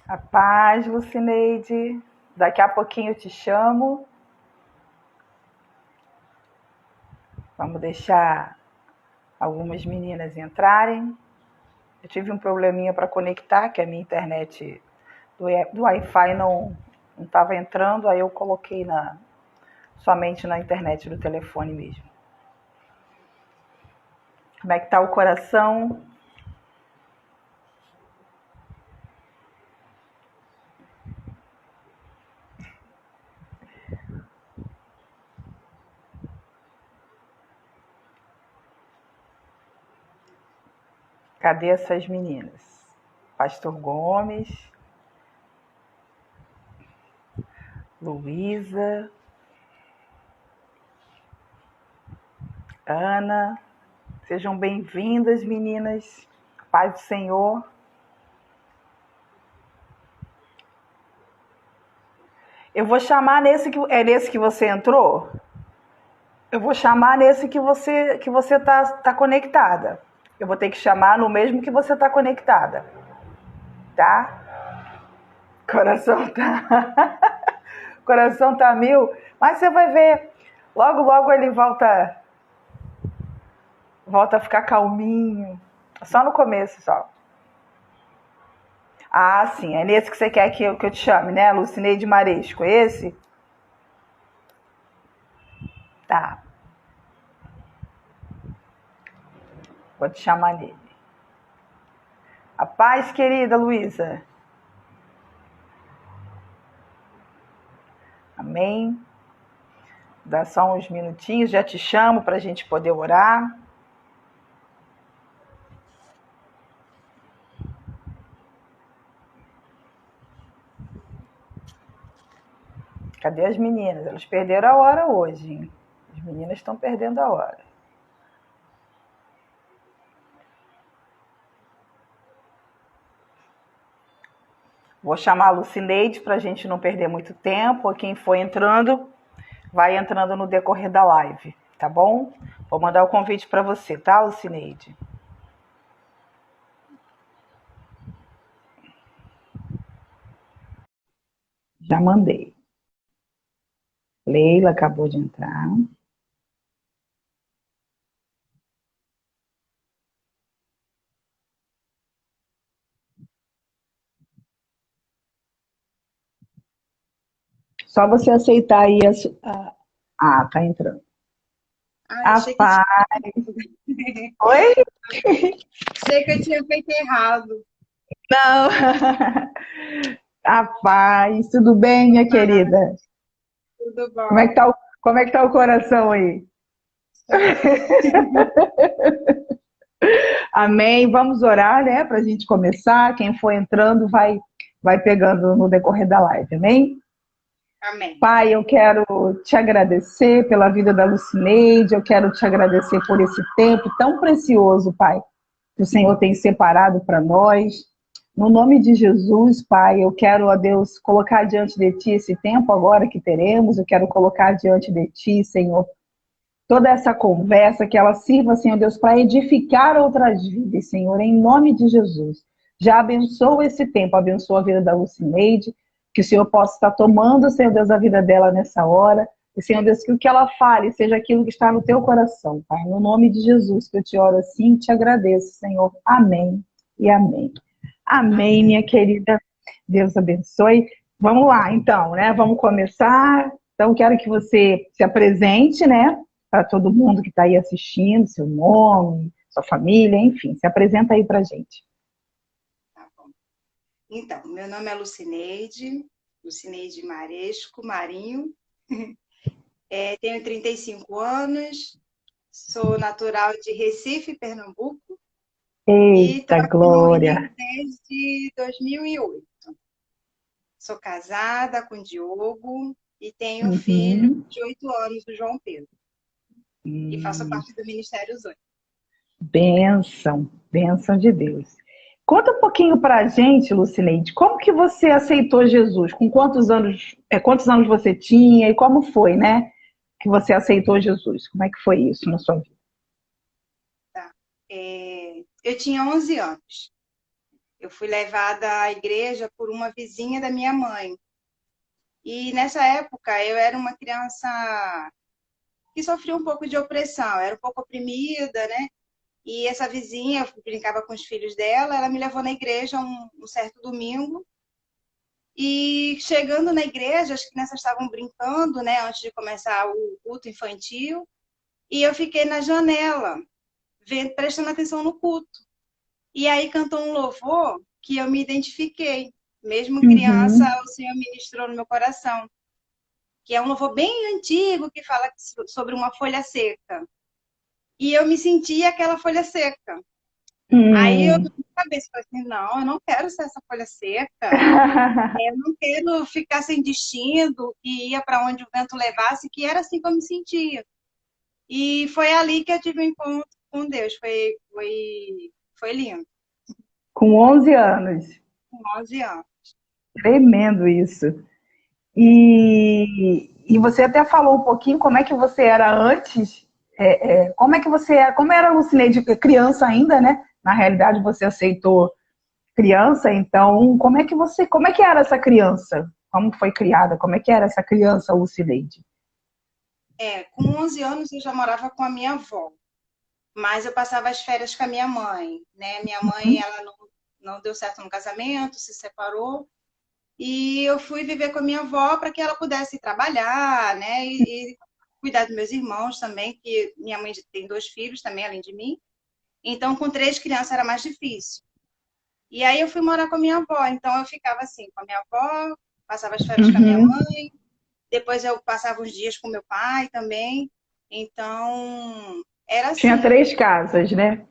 A paz, Lucineide. Daqui a pouquinho eu te chamo. Vamos deixar algumas meninas entrarem. Eu tive um probleminha para conectar, que a minha internet do Wi-Fi não estava entrando, aí eu coloquei somente na internet do telefone mesmo. Como é que tá o coração? Cadê essas meninas? Pastor Gomes, Luísa, Ana. Sejam bem-vindas, meninas. Paz do Senhor. Eu vou chamar nesse que você entrou? Eu vou chamar nesse que você tá conectada. Eu vou ter que chamar no mesmo que você tá conectada. Tá? Coração tá Coração tá mil, mas você vai ver. Logo logo ele volta a ficar calminho. Só no começo, só. Ah, sim, é nesse que você quer que eu te chame, né? Lucineide Maresco, é esse? Tá. Vou te chamar nele. A paz, querida Luísa. Amém. Dá só uns minutinhos, já te chamo para a gente poder orar. Cadê as meninas? Elas perderam a hora hoje, hein? As meninas estão perdendo a hora. Vou chamar a Lucineide para a gente não perder muito tempo. Quem for entrando, vai entrando no decorrer da live, tá bom? Vou mandar o convite para você, tá, Lucineide? Já mandei. Leila acabou de entrar. Só você aceitar aí tá entrando. Achei que tinha... Oi? achei que eu tinha feito errado. Não. A paz, tudo bem, minha querida? Tudo Como é que bom. tá como é que tá o coração aí? Amém. Vamos orar, né, para a gente começar. Quem for entrando vai pegando no decorrer da live, amém? Amém. Pai, eu quero te agradecer pela vida da Lucineide, eu quero te agradecer por esse tempo tão precioso, Pai, que o Senhor tem separado para nós. No nome de Jesus, Pai, eu quero, ó Deus, colocar diante de Ti esse tempo agora que teremos, eu quero colocar diante de Ti, Senhor, toda essa conversa, que ela sirva, Senhor Deus, para edificar outras vidas, Senhor, em nome de Jesus. Já abençoa esse tempo, abençoa a vida da Lucineide, que o Senhor possa estar tomando, Senhor Deus, a vida dela nessa hora, e, Senhor Deus, que o que ela fale seja aquilo que está no teu coração, Pai. No nome de Jesus, que eu te oro assim e te agradeço, Senhor. Amém e amém. Amém, minha querida. Deus abençoe. Vamos lá, então, né? Vamos começar. Então, quero que você se apresente, né? Para todo mundo que está aí assistindo, seu nome, sua família, enfim, se apresenta aí para a gente. Tá bom. Então, meu nome é Lucineide Maresco Marinho. Tenho 35 anos, sou natural de Recife, Pernambuco, e estou Eita, aqui no glória! Rio desde 2008. Sou casada com o Diogo e tenho um filho Uhum. de 8 anos, o João Pedro, e faço Hum, parte do Ministério Zóio. bênção, bênção de Deus. Conta um pouquinho para a gente, Lucineide, como que você aceitou Jesus? Com quantos anos você tinha e como foi, né, que você aceitou Jesus? Como é que foi isso na sua vida? Tá? Eu tinha 11 anos. Eu fui levada à igreja por uma vizinha da minha mãe. E nessa época eu era uma criança que sofria um pouco de opressão, era um pouco oprimida, né? E essa vizinha, eu brincava com os filhos dela, ela me levou na igreja um certo domingo. E chegando na igreja, as crianças estavam brincando, né, antes de começar o culto infantil. E eu fiquei na janela, prestando atenção no culto. E aí cantou um louvor que eu me identifiquei. Mesmo criança, Uhum. o Senhor ministrou no meu coração. Que é um louvor bem antigo que fala sobre uma folha seca. E eu me senti aquela folha seca. Aí eu, Hum. na cabeça, falei assim, não, eu não quero ser essa folha seca. Eu não quero ficar sem destino, que ia para onde o vento levasse, que era assim que eu me sentia. E foi ali que eu tive um encontro com Deus. Foi lindo. Com 11 anos. Com 11 anos. Tremendo isso. E você até falou um pouquinho como é que você era antes, como é que você era, como era a Lucineide criança ainda, né? Na realidade você aceitou criança, então como é que era essa criança? Como foi criada? Como é que era essa criança Lucineide? Com 11 anos eu já morava com a minha avó. Mas eu passava as férias com a minha mãe, né? Minha mãe, ela não deu certo no casamento, se separou. E eu fui viver com a minha avó para que ela pudesse trabalhar, né? E cuidar dos meus irmãos também, que minha mãe tem 2 filhos também, além de mim. Então, com 3 crianças era mais difícil. E aí eu fui morar com a minha avó. Então, eu ficava assim, com a minha avó, passava as férias com a minha Uhum. mãe. Depois eu passava uns dias com meu pai também. Então, era Tinha assim. 3 casas, né?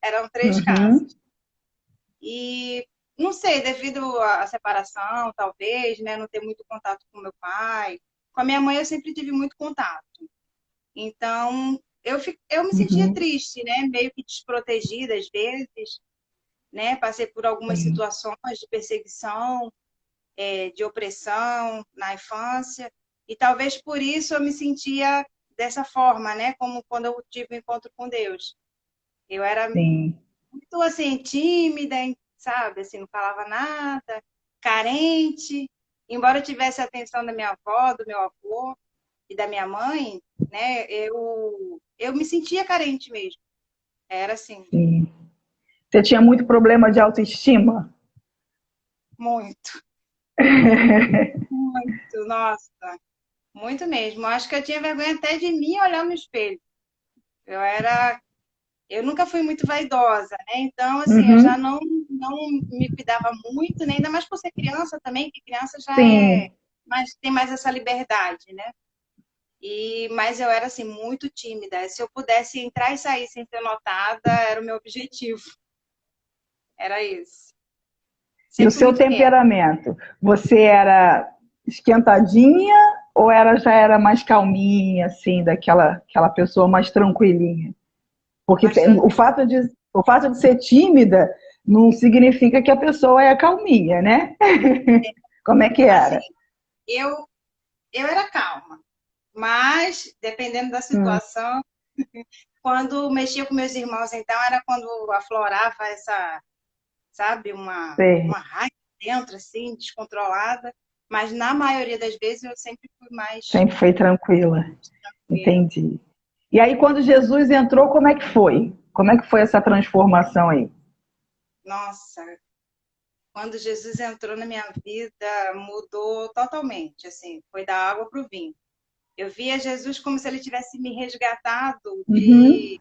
Eram 3 casas. Uhum. E não sei, devido à separação, talvez, né, não ter muito contato com meu pai. Com a minha mãe eu sempre tive muito contato. Então, eu me sentia Uhum. triste, né, meio que desprotegida às vezes, né, passei por algumas Sim. situações de perseguição, de opressão na infância, e talvez por isso eu me sentia dessa forma, né, como quando eu tive o encontro com Deus. Eu era Sim. muito assim, tímida, sabe? Assim, não falava nada, carente. Embora eu tivesse a atenção da minha avó, do meu avô e da minha mãe, né? Eu me sentia carente mesmo. Era assim, Sim. Você tinha muito problema de autoestima? muito, muito, nossa, muito mesmo. Acho que eu tinha vergonha até de mim olhar no espelho. Eu era, eu nunca fui muito vaidosa, né? Então, assim, eu já Uhum. não me cuidava muito, né? Ainda mais por ser criança também, que criança já Sim. tem mais essa liberdade, né? Mas eu era assim muito tímida. Se eu pudesse entrar e sair sem ser notada, era o meu objetivo. Era isso. E o Sempre fui seu muito quieta. temperamento? Você era esquentadinha ou já era mais calminha, assim, aquela pessoa mais tranquilinha? Porque Mais tranquila. o fato de ser tímida não significa que a pessoa é calminha, né? Como é que Assim, era? eu eu era calma, mas dependendo da Hum, situação, quando mexia com meus irmãos, então era quando aflorava essa, sabe, sei. uma raiva dentro assim, descontrolada, mas na maioria das vezes eu sempre fui mais Sempre foi tranquila. tranquila. Entendi. E aí, quando Jesus entrou, como é que foi? Como é que foi essa transformação aí? Nossa, quando Jesus entrou na minha vida, mudou totalmente, assim, foi da água para o vinho. Eu via Jesus como se ele tivesse me resgatado Uhum.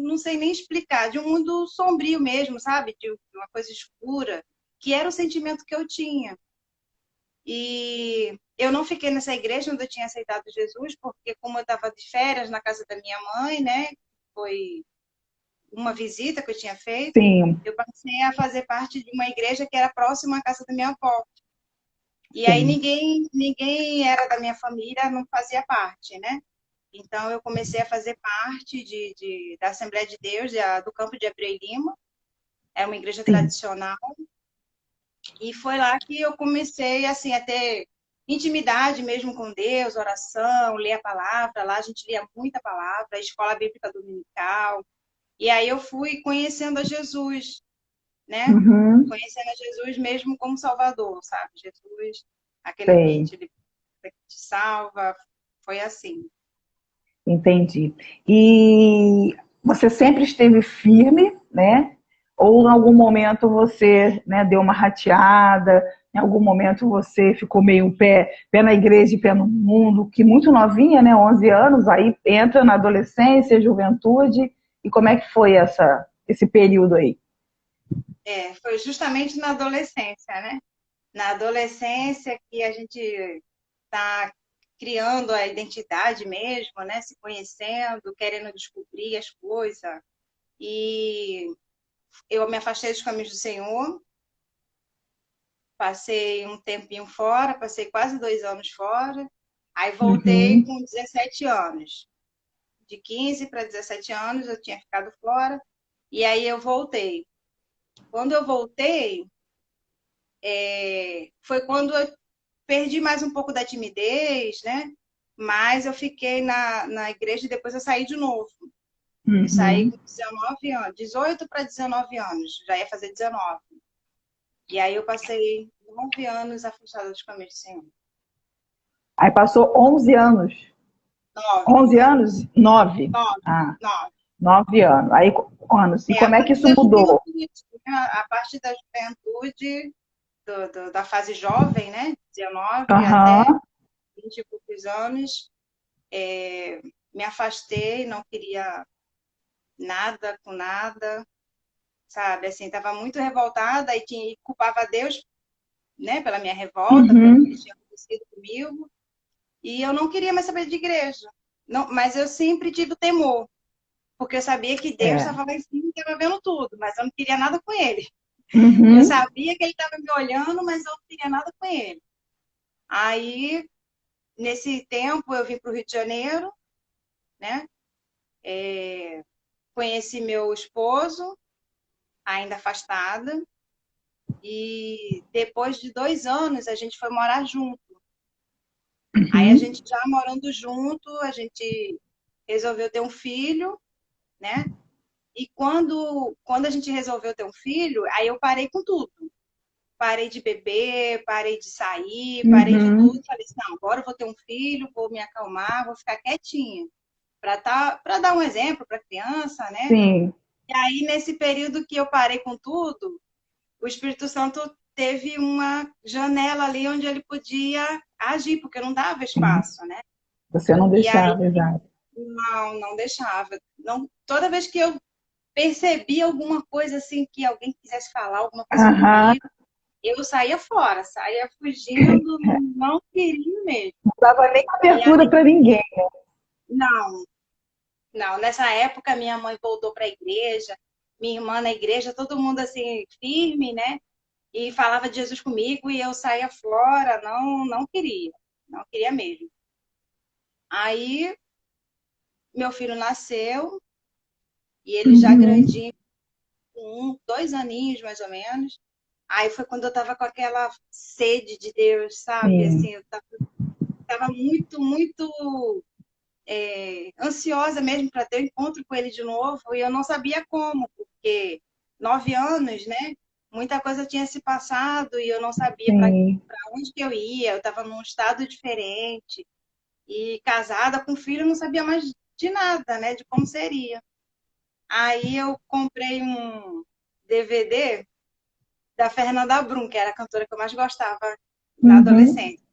não sei nem explicar, de um mundo sombrio mesmo, sabe? De uma coisa escura, que era o sentimento que eu tinha. E eu não fiquei nessa igreja onde eu tinha aceitado Jesus, porque como eu estava de férias na casa da minha mãe, né? Foi uma visita que eu tinha feito, Sim, eu passei a fazer parte de uma igreja que era próxima à casa da minha avó. E aí sim, ninguém era da minha família, não fazia parte, né? Então eu comecei a fazer parte da Assembleia de Deus, do campo de Abreu e Lima, é uma igreja sim. tradicional, e foi lá que eu comecei assim a ter intimidade mesmo com Deus, oração, ler a palavra, lá a gente lia muita palavra, a escola bíblica dominical, E aí eu fui conhecendo a Jesus, né? Uhum, Conhecendo a Jesus mesmo como Salvador, sabe? Jesus, aquele que sei, te liberta, que te salva, foi assim. entendi. E você sempre esteve firme, né? Ou em algum momento você, né, deu uma rateada, em algum momento você ficou meio pé na igreja e pé no mundo, que muito novinha, né, 11 anos, aí entra na adolescência, juventude, e como é que foi esse período aí? Foi justamente na adolescência, né? Na adolescência que a gente está criando a identidade mesmo, né? Se conhecendo, querendo descobrir as coisas. E eu me afastei dos caminhos do Senhor, passei um tempinho fora, passei quase 2 anos fora, aí voltei Uhum, com 17 anos. De 15 para 17 anos eu tinha ficado fora, e aí eu voltei. Quando eu voltei, foi quando eu perdi mais um pouco da timidez, né? Mas eu fiquei na igreja e depois eu saí de novo. Eu saí uhum. com 19 anos, 18 para 19 anos, já ia fazer 19. E aí eu passei 9 anos afastada dos caminhos do Senhor. Aí passou 11 anos. 9, 11 anos? 9. 9, Ah, 9. 9 anos. Aí, anos. E É a como é que parte isso da mudou? juventude, né? A parte da juventude, da fase jovem, né? 19 até Aham, 20 e poucos anos, me afastei, não queria nada com nada, sabe? Assim, estava muito revoltada e culpava Deus, né, pela minha revolta, pelo que uhum, tinha acontecido comigo, e eu não queria mais saber de igreja. Não, mas eu sempre tive o temor, porque eu sabia que Deus é. estava lá em cima e estava vendo tudo, mas eu não queria nada com ele. Eu Uhum, sabia que ele estava me olhando, mas eu não queria nada com ele. Aí, nesse tempo, eu vim para o Rio de Janeiro, né? Conheci meu esposo, ainda afastada, e depois de 2 anos a gente foi morar junto. Aí a uhum, gente já morando junto, a gente resolveu ter um filho, né? E quando a gente resolveu ter um filho, aí eu parei com tudo. Parei de beber, parei de sair, parei de tudo. uhum, Falei assim, não, agora eu vou ter um filho, vou me acalmar, vou ficar quietinha. Para dar um exemplo para a criança, né? sim. E aí, nesse período que eu parei com tudo, o Espírito Santo teve uma janela ali onde ele podia agir, porque não dava Sim. espaço, né? Você não E aí, deixava, exato. não deixava. Não, toda vez que eu percebi alguma coisa assim, que alguém quisesse falar alguma coisa Aham, comigo, eu saía fora, saía fugindo, não queria mesmo. não dava nem E abertura aí, para ninguém. não, não. Nessa época, minha mãe voltou para a igreja, minha irmã na igreja, todo mundo assim, firme, né? E falava de Jesus comigo e eu saía fora, não queria mesmo. Aí, meu filho nasceu e ele já Uhum, grandinho, com 2 aninhos mais ou menos. Aí foi quando eu tava com aquela sede de Deus, sabe? sim, Assim, eu tava muito, muito ansiosa mesmo para ter o um encontro com ele de novo e eu não sabia como, porque 9 anos, né? Muita coisa tinha se passado e eu não sabia para sim. onde que eu ia, eu estava num estado diferente e casada com filho, eu não sabia mais de nada, né? De como seria. Aí eu comprei um DVD da Fernanda Brum, que era a cantora que eu mais gostava na Uhum, adolescência.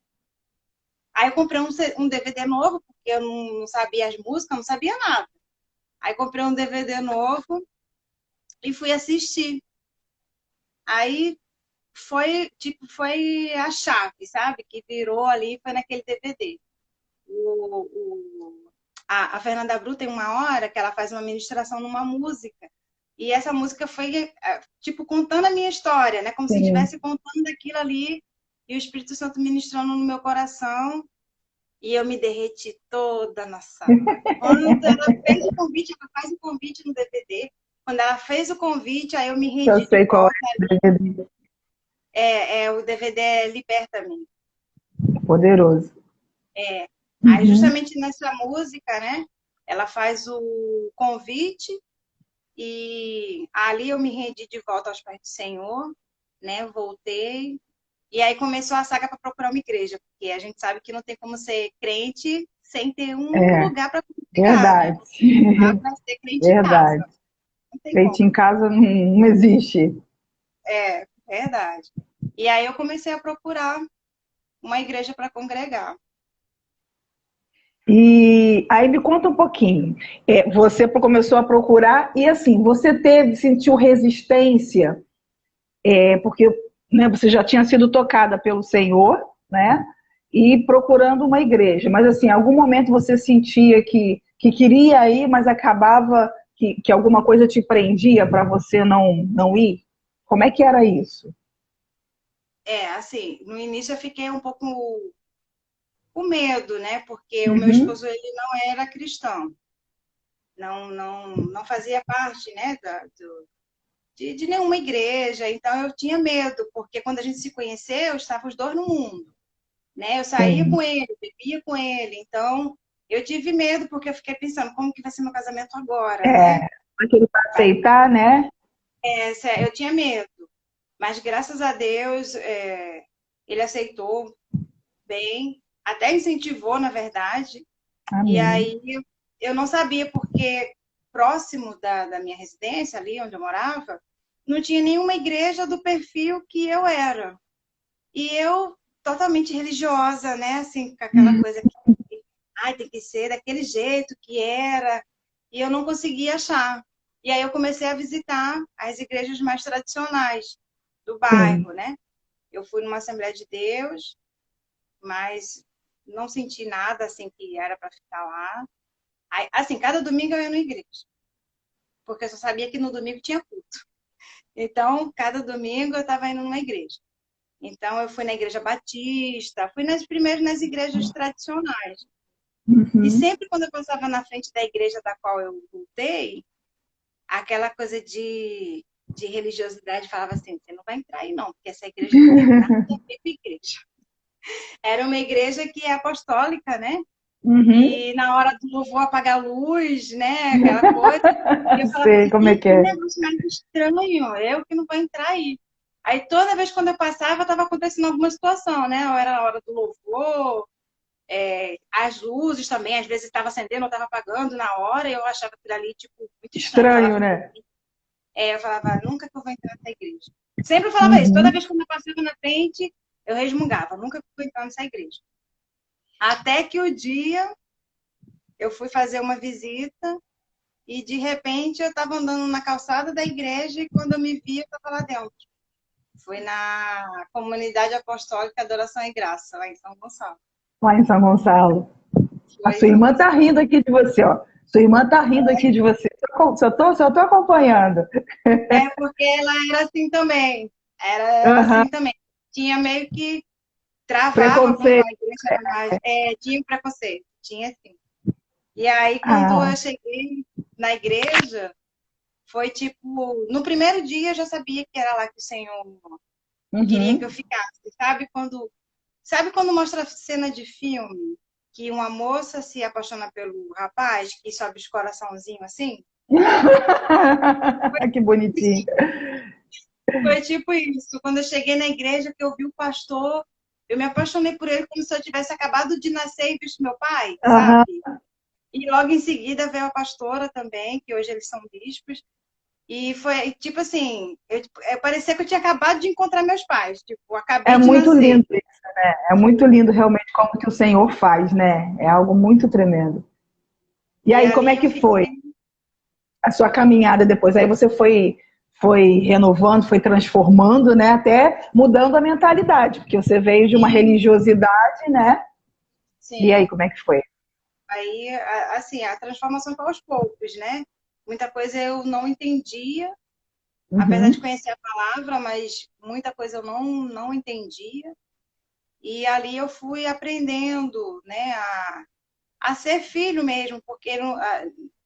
Aí eu comprei um DVD novo, porque eu não sabia as músicas, não sabia nada. Aí comprei um DVD novo e fui assistir. Aí foi a chave, sabe? Que virou ali, foi naquele DVD. A Fernanda Bru tem uma hora que ela faz uma ministração numa música. E essa música foi, tipo, contando a minha história, né? Como se sim. estivesse contando aquilo ali e o Espírito Santo ministrando no meu coração. E eu me derreti toda na sala. Quando ela fez o convite, ela faz o convite no DVD. Quando ela fez o convite, aí eu me Eu rendi de sei qual volta. é o DVD. O DVD é Liberta-me. Poderoso. Aí, Uhum, justamente nessa música, né? Ela faz o convite E ali eu me rendi de volta aos pés do Senhor, né? Voltei. E aí começou a saga para procurar uma igreja, porque a gente sabe que não tem como ser crente sem ter um É, lugar para congregar, né? verdade. Não dá para ser crente em Verdade. casa, não tem Feito como. em casa não existe. É, verdade. E aí eu comecei a procurar uma igreja para congregar. E aí me conta um pouquinho. Você começou a procurar e assim, sentiu resistência, porque né, você já tinha sido tocada pelo Senhor, né? E procurando uma igreja. Mas assim, em algum momento você sentia que queria ir, mas acabava que alguma coisa te prendia para você não ir? Como é que era isso? É, assim, no início eu fiquei um pouco com medo, né? Porque o meu Uhum, esposo ele não era cristão, não fazia parte, né, de nenhuma igreja. Então eu tinha medo, porque quando a gente se conheceu, estavam os dois no mundo, né? Eu saía sim. com ele, bebia com ele, então eu tive medo porque eu fiquei pensando como que vai ser meu casamento agora, né? Aquele para aceitar, né? Eu tinha medo, mas graças a Deus ele aceitou bem, até incentivou, na verdade. E Amém. aí eu não sabia porque próximo da minha residência, ali onde eu morava, não tinha nenhuma igreja do perfil que eu era. E eu, totalmente religiosa, né? Assim, com aquela coisa que, ai, tem que ser daquele jeito que era. E eu não conseguia achar. E aí eu comecei a visitar as igrejas mais tradicionais do Sim. bairro, né? Eu fui numa Assembleia de Deus, mas não senti nada assim que era para ficar lá. Aí, assim, cada domingo eu ia na igreja, porque eu só sabia que no domingo tinha culto. Então, cada domingo eu estava indo numa igreja. Então, eu fui na igreja batista, fui nas primeiras nas igrejas tradicionais. E Uhum. sempre quando eu passava na frente da igreja da qual eu voltei, aquela coisa de religiosidade falava assim: você não vai entrar aí, não, porque essa igreja não tem nada a ver com igreja. Era uma igreja que é apostólica, né? Uhum. E na hora do louvor apagar a luz, né? Aquela coisa. E eu falava Sei assim, como é que que é. negócio mais estranho, eu que não vou entrar aí. Aí toda vez quando eu passava, estava acontecendo alguma situação, né? Ou era a hora do louvor, as luzes também, às vezes estava acendendo ou estava apagando na hora, e eu achava aquilo ali, tipo, muito estranho. Eu Estranho, falava, né? eu falava, nunca que eu vou entrar nessa igreja. Sempre eu falava isso, toda Uhum. vez que eu passava na frente, eu resmungava, nunca que eu vou entrar nessa igreja. Até que o dia eu fui fazer uma visita e de repente eu estava andando na calçada da igreja e quando eu me vi, eu estava lá dentro. Foi na Comunidade Apostólica Adoração e Graça, lá em São Gonçalo. Lá em São Gonçalo. A Foi em sua São irmã tá Gonçalo. rindo aqui de você, ó. Sua irmã tá rindo aqui de você. Só tô acompanhando. É porque ela era assim também. Era Aham. assim também. Tinha meio que travava quando a Preconceito. igreja era mais. Tinha um preconceito. Tinha sim. E aí, quando Ah. eu cheguei na igreja, foi tipo. No primeiro dia eu já sabia que era lá que o Senhor queria que eu Uhum. ficasse. Sabe quando mostra cena de filme que uma moça se apaixona pelo rapaz que sobe os coraçãozinhos assim? Que bonitinho. Foi tipo isso. Quando eu cheguei na igreja, que eu vi o pastor, eu me apaixonei por ele como se eu tivesse acabado de nascer e visto meu pai, Aham. sabe? E logo em seguida veio a pastora também, que hoje eles são bispos. E foi tipo assim, eu parecia que eu tinha acabado de encontrar meus pais. Tipo, É acabei de muito nascer. lindo isso, né? É muito lindo realmente como que o Senhor faz, né? É algo muito tremendo. E E aí, como é ali eu que foi fiquei. a sua caminhada depois? Aí você foi renovando, foi transformando, né? Até mudando a mentalidade, porque você veio de uma Sim, religiosidade, né? E aí, sim. como é que foi? Aí, assim, a transformação foi aos poucos, né? Muita coisa eu não entendia, apesar de Uhum. conhecer a palavra, mas muita coisa eu não entendia. E ali eu fui aprendendo, né, a ser filho mesmo, porque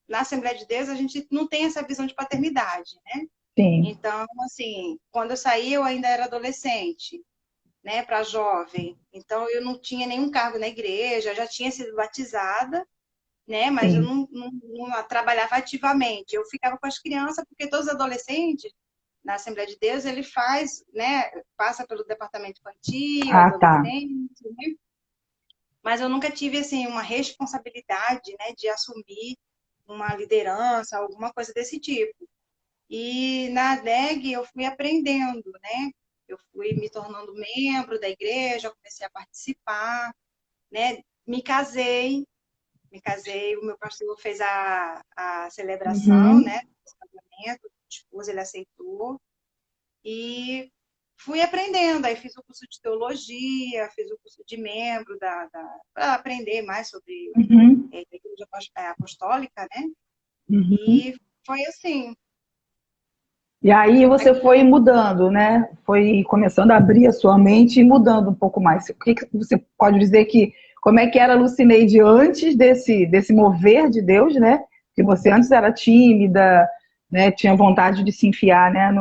na Assembleia de Deus a gente não tem essa visão de paternidade, né? Sim. Então, assim, quando eu saí eu ainda era adolescente, né, para jovem. Então eu não tinha nenhum cargo na igreja, já tinha sido batizada, né? Mas eu sim. não trabalhava ativamente. Eu ficava com as crianças, porque todos os adolescentes, na Assembleia de Deus, ele faz, né? Passa pelo departamento infantil, Ah, tá. adolescente, né? Mas eu nunca tive, assim, uma responsabilidade, né? De assumir uma liderança, alguma coisa desse tipo. E na ADEG eu fui aprendendo, né? Eu fui me tornando membro da igreja, comecei a participar, né? Me casei, o meu pastor fez a celebração, Uhum. né? Do casamento, o esposo ele aceitou e fui aprendendo. Aí fiz o curso de teologia, fiz o curso de membro para aprender mais sobre Uhum. a igreja apostólica, né? Uhum. E foi assim. E aí você foi mudando, né? Foi começando a abrir a sua mente e mudando um pouco mais. O que que você pode dizer que como é que era a Lucineide antes desse mover de Deus, né? Que você antes era tímida, né? Tinha vontade de se enfiar, né?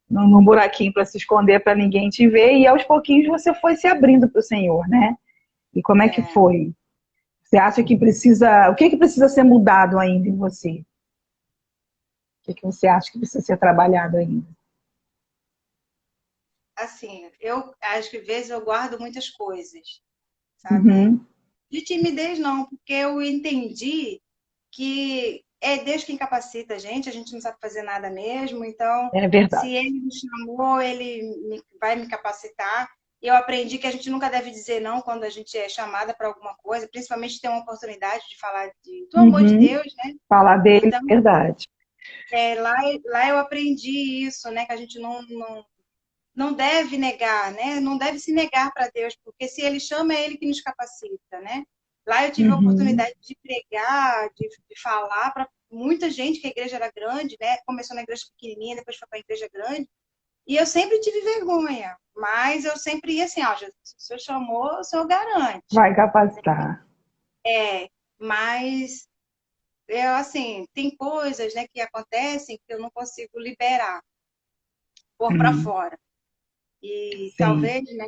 Num buraquinho para se esconder para ninguém te ver e aos pouquinhos você foi se abrindo para o Senhor, né? E como é que É, foi? Você acha que precisa, o que que precisa ser mudado ainda em você? O que que você acha que precisa ser trabalhado ainda? assim, eu acho que às vezes eu guardo muitas coisas, sabe? Uhum, De timidez não, porque eu entendi que é Deus quem capacita a gente não sabe fazer nada mesmo, então é se verdade. Ele me chamou, vai me capacitar. Eu aprendi que a gente nunca deve dizer não quando a gente é chamada para alguma coisa, principalmente ter uma oportunidade de falar do amor de Uhum. Deus, né? Falar dele, Então, é verdade. lá eu aprendi isso, né? Que a gente não deve negar, né? Não deve se negar para Deus, porque se Ele chama, é Ele que nos capacita, né? Lá eu tive a Uhum. oportunidade de pregar, de falar para muita gente, que a igreja era grande, né? Começou na igreja pequenininha, depois foi para a igreja grande. E eu sempre tive vergonha, mas eu sempre ia assim, ó, Jesus, se o Senhor chamou, o Senhor garante. Vai capacitar. É, mas eu assim, tem coisas, né, que acontecem que eu não consigo liberar, pôr para Hum, fora. E sim. talvez, né,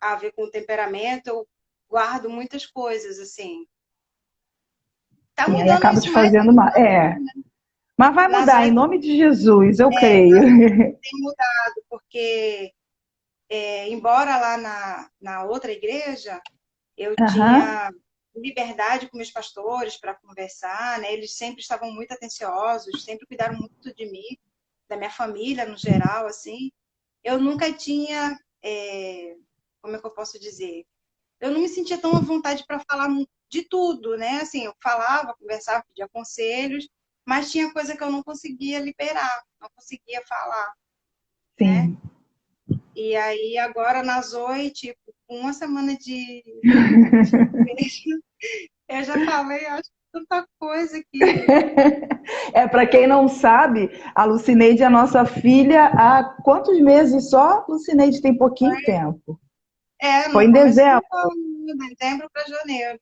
a ver com o temperamento, eu guardo muitas coisas, assim. Tá Sim, aí mudando acaba te isso mais fazendo mal. É. Mas vai nas mudar, em oito, nome de Jesus, eu nas oito creio. tem mudado, porque, embora lá na outra igreja, eu Aham. tinha liberdade com meus pastores para conversar, né? Eles sempre estavam muito atenciosos, sempre cuidaram muito de mim, da minha família no geral, assim. Eu nunca tinha, como é que eu posso dizer? Eu não me sentia tão à vontade para falar de tudo, né? Assim, eu falava, conversava, pedia conselhos, mas tinha coisa que eu não conseguia liberar, não conseguia falar, né? Sim. E aí, agora na Zoe, tipo, com uma semana eu já falei, acho que tanta coisa que. É, para quem não sabe, a Lucineide é a nossa filha há quantos meses só? Lucineide tem pouquinho tempo. No Foi em começo do dezembro. ano, dezembro para janeiro.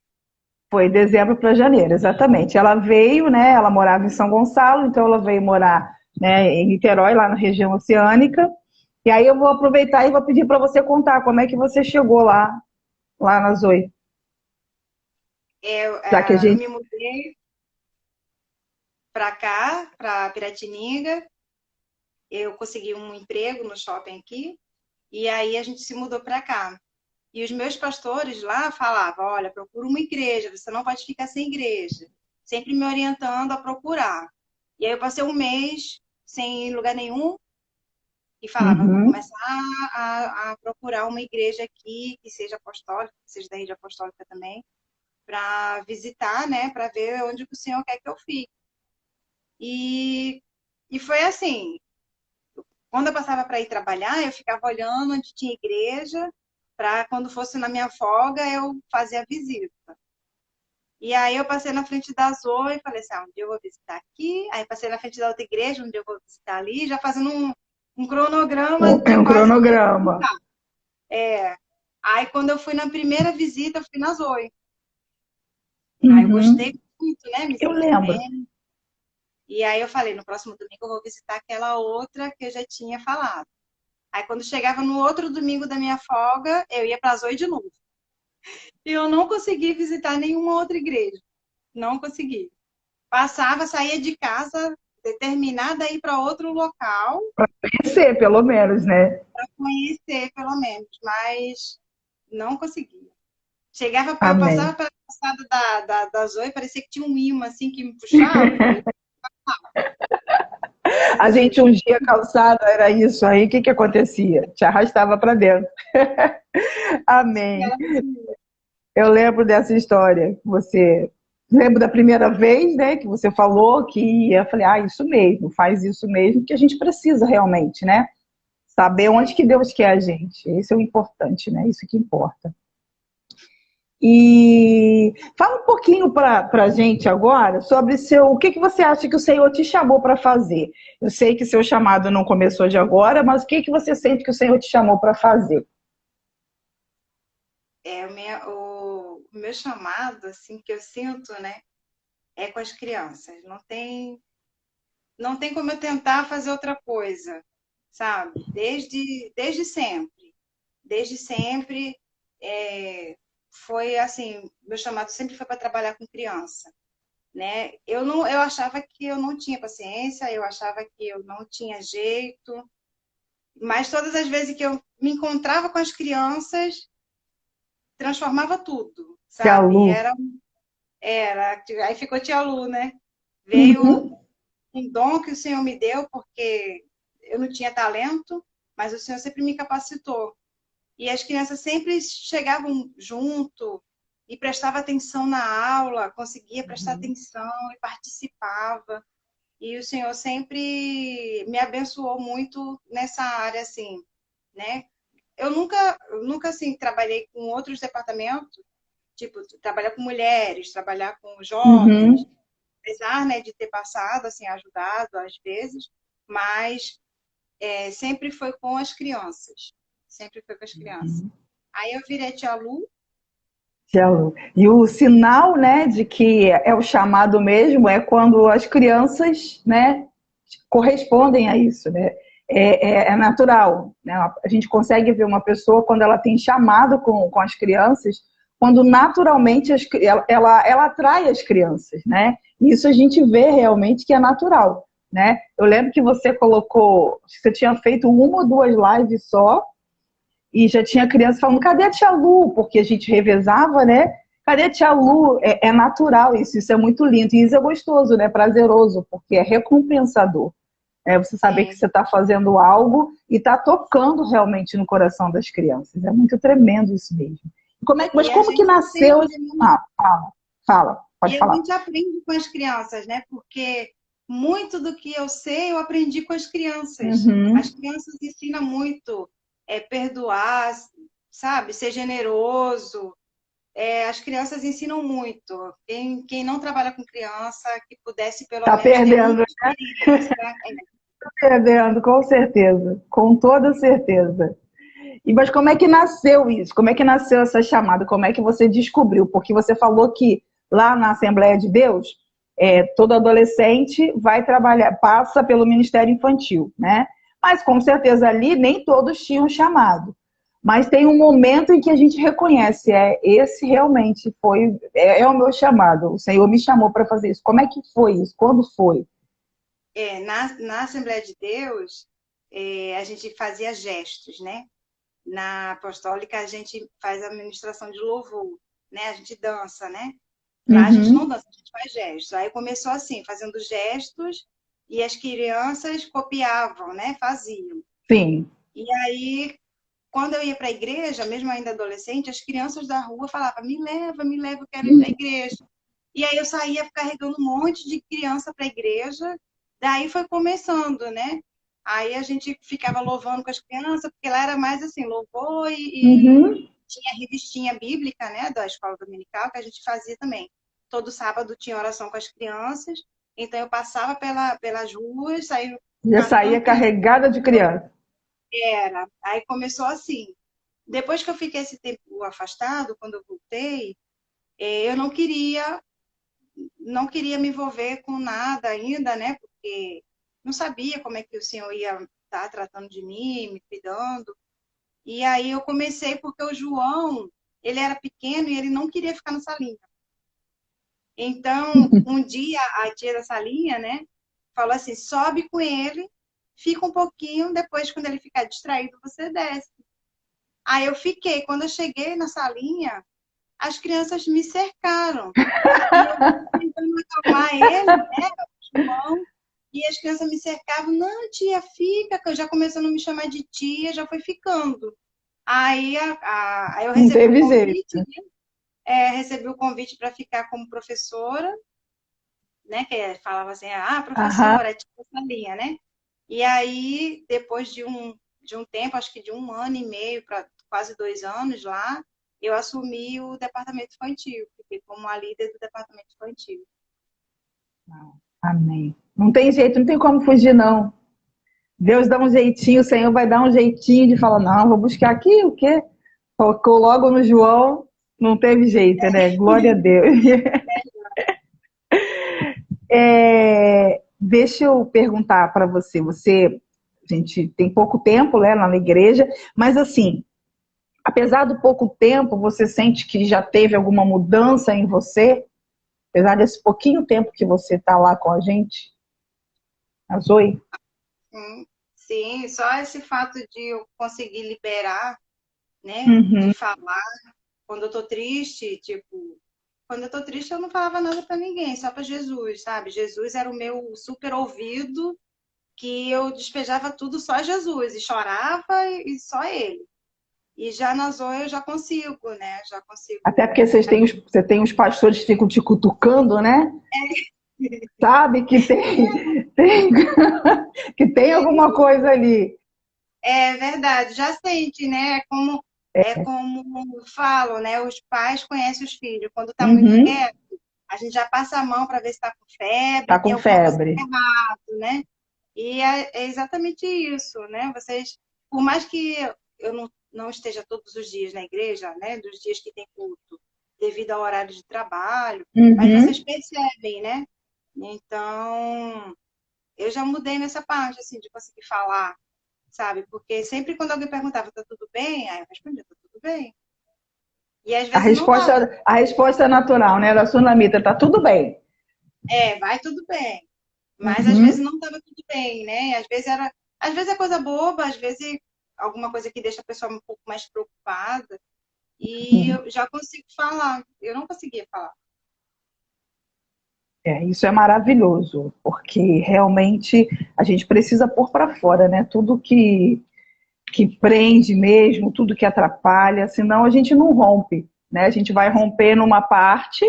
Foi dezembro para janeiro, exatamente. Ela veio, né? Ela morava em São Gonçalo, então ela veio morar, né, em Niterói, lá na região oceânica. E aí eu vou aproveitar e vou pedir para você contar como é que você chegou lá na Zoe. Já que a Eu gente. me mudei para cá, para Piratininga. Eu consegui um emprego no shopping aqui. E aí a gente se mudou para cá. E os meus pastores lá falavam: olha, procura uma igreja, você não pode ficar sem igreja. Sempre me orientando a procurar. E aí eu passei um mês sem ir em lugar nenhum e falava: vou Uhum, começar a procurar uma igreja aqui que seja apostólica, que seja da rede apostólica também, para visitar, né, para ver onde o Senhor quer que eu fique. E, e foi assim: quando eu passava para ir trabalhar, eu ficava olhando onde tinha igreja, para quando fosse na minha folga eu fazia a visita. E aí eu passei na frente da Zoe e falei assim, um dia eu vou visitar aqui, aí passei na frente da outra igreja, um dia eu vou visitar ali, já fazendo um cronograma é de um quais igrejas cronograma. visitar. É. Aí quando eu fui na primeira visita, eu fui na Zoe. Aí eu Uhum, gostei muito, né? Me eu senti lembro. bem. E aí eu falei, no próximo domingo eu vou visitar aquela outra que eu já tinha falado. Aí quando chegava no outro domingo da minha folga, eu ia para a Zoe de novo. E eu não consegui visitar nenhuma outra igreja. Não consegui. Passava, saía de casa determinada a ir para outro local Conhecer, pelo menos, né? para conhecer, pelo menos, mas não conseguia. Chegava, eu Amém. passava pela calçada da Zoe, parecia que tinha um imã assim que me puxava. A Jesus, gente ungia a calçada, era isso aí, o que que acontecia? Te arrastava para dentro. Amém. ela assim, Eu lembro dessa história. Você lembro da primeira vez, né, que você falou que ia. Eu falei, isso mesmo, faz isso mesmo, que a gente precisa realmente, né? Saber onde sim. que Deus quer a gente. Isso é o importante, né? Isso que importa. E fala um pouquinho para a gente agora sobre o que, que você acha que o Senhor te chamou para fazer. Eu sei que seu chamado não começou de agora, mas o que, que você sente que o Senhor te chamou para fazer? O meu chamado, assim, que eu sinto, né, é com as crianças. Não tem como eu tentar fazer outra coisa, sabe? Desde sempre. Desde sempre, é, foi assim, meu chamado sempre foi para trabalhar com criança, né? Eu achava que eu não tinha paciência, eu achava que eu não tinha jeito, mas todas as vezes que eu me encontrava com as crianças, transformava tudo, Tia sabe? Lu. Aí ficou tia Lu, né? Veio Uhum. um dom que o Senhor me deu, porque eu não tinha talento, mas o Senhor sempre me capacitou. E as crianças sempre chegavam junto e prestava atenção na aula, conseguia prestar atenção e participava. E o Senhor sempre me abençoou muito nessa área, assim, né? Eu nunca assim, trabalhei com outros departamentos, tipo, trabalhar com mulheres, trabalhar com jovens, Uhum. apesar, né, de ter passado, assim, ajudado às vezes, mas sempre foi com as crianças. Sempre foi com as crianças. Aí eu virei tia Lu. Tia Lu. E o sinal, né, de que é o chamado mesmo é quando as crianças, né, correspondem a isso, né? É natural, né? A gente consegue ver uma pessoa quando ela tem chamado com as crianças, quando naturalmente ela atrai as crianças, né? E isso a gente vê realmente que é natural, né? Eu lembro que você colocou, você tinha feito uma ou duas lives só e já tinha criança falando, cadê a tia Lu? Porque a gente revezava, né? Cadê a tia Lu? É natural isso é muito lindo. E isso é gostoso, né? Prazeroso, porque é recompensador. É você saber que Sim. você está fazendo algo e está tocando realmente no coração das crianças. É muito tremendo isso mesmo. Mas E a como que gente nasceu esse. aprende, Fala, e pode a falar. gente aprende com as crianças, né? Porque muito do que eu sei, eu aprendi com as crianças. As Uhum. crianças ensinam muito, perdoar, sabe? Ser generoso. As crianças ensinam muito. Quem não trabalha com criança, que pudesse pelo Está menos ter uma perdendo, experiência. perdendo, com certeza, com toda certeza. Mas como é que nasceu isso? Como é que nasceu essa chamada? Como é que você descobriu? Porque você falou que lá na Assembleia de Deus, todo adolescente vai trabalhar, passa pelo Ministério Infantil, né? Mas com certeza ali nem todos tinham chamado. Mas tem um momento em que a gente reconhece, esse realmente foi, o meu chamado. O Senhor me chamou para fazer isso. Como é que foi isso? Quando foi? Na Assembleia de Deus, a gente fazia gestos, né? Na apostólica, a gente faz a ministração de louvor, né? A gente dança, né? Lá a gente não Uhum. dança, a gente faz gestos. Aí começou assim, fazendo gestos, e as crianças copiavam, né? Faziam. Sim. E aí, quando eu ia para a igreja, mesmo ainda adolescente, as crianças da rua falavam: me leva, eu quero ir para a igreja. E aí eu saía carregando um monte de criança para a igreja. Daí foi começando, né? Aí a gente ficava louvando com as crianças, porque lá era mais assim, louvor e Uhum. tinha a revistinha bíblica, né, da escola dominical, que a gente fazia também. Todo sábado tinha oração com as crianças, então eu passava pelas ruas, saía Já saía catando criança. carregada de criança. Aí começou assim. Depois que eu fiquei esse tempo afastado, quando eu voltei, eu não queria me envolver com nada ainda, né? Porque não sabia como é que o Senhor ia estar tratando de mim, me cuidando. E aí eu comecei porque o João, ele era pequeno e ele não queria ficar na salinha. Então, um dia, a tia da salinha, né, falou assim, sobe com ele, fica um pouquinho, depois, quando ele ficar distraído, você desce. Aí eu fiquei. Quando eu cheguei na salinha, as crianças me cercaram. E eu tentando acalmar ele, né, o João, e as crianças me cercavam. Não, tia, fica, que eu já começando a me chamar de tia, já foi ficando. Aí, aí eu Não recebi o teve jeito. convite, né? Recebi o convite para ficar como professora, né? Que falava assim, Aham. professora, é tipo essa linha, né? E aí, depois de um tempo, acho que de 1 ano e meio para quase 2 anos lá, eu assumi o departamento infantil, fiquei como a líder do departamento infantil. Amém. Não tem jeito, não tem como fugir, não. Deus dá um jeitinho, o Senhor vai dar um jeitinho de falar, não, vou buscar aqui o quê? Colocou logo no João, não teve jeito, né? Glória a Deus. Deixa eu perguntar para você, a gente tem pouco tempo, né, na igreja, mas assim, apesar do pouco tempo, você sente que já teve alguma mudança em você? Apesar desse pouquinho tempo que você está lá com a gente? A Zoe? Sim, só esse fato de eu conseguir liberar, né, de Uhum. falar. Quando eu tô triste, tipo, quando eu tô triste eu não falava nada para ninguém, só para Jesus, sabe? Jesus era o meu super ouvido, que eu despejava tudo só a Jesus, e chorava e só ele. E já na Zoe eu já consigo, né? Já Até consigo. porque você tem os pastores que ficam te cutucando, né? Sabe que tem, que tem alguma coisa ali. É verdade, já sente, né? É como falam, né? Os pais conhecem os filhos. Quando tá muito Uhum. quieto, a gente já passa a mão para ver se está com Tá febre, tem com alguma coisa febre. errada, né? E é exatamente isso, né? Vocês, por mais que eu não esteja todos os dias na igreja, né? Dos dias que tem culto, devido ao horário de trabalho, mas vocês Uhum. percebem, né? Então, eu já mudei nessa parte, assim, de conseguir falar, sabe? Porque sempre quando alguém perguntava, tá tudo bem? Aí eu respondia, tá tudo bem. E às vezes não tava. A resposta natural, né, da Sunamita, tá tudo bem. Vai tudo bem. Mas às vezes Uhum. não estava tudo bem, né? Às vezes é coisa boba, às vezes alguma coisa que deixa a pessoa um pouco mais preocupada. E eu já consigo falar. Eu não conseguia falar. Isso é maravilhoso, porque realmente a gente precisa pôr para fora, né? Tudo que prende mesmo, tudo que atrapalha, senão a gente não rompe, né? A gente vai romper numa parte,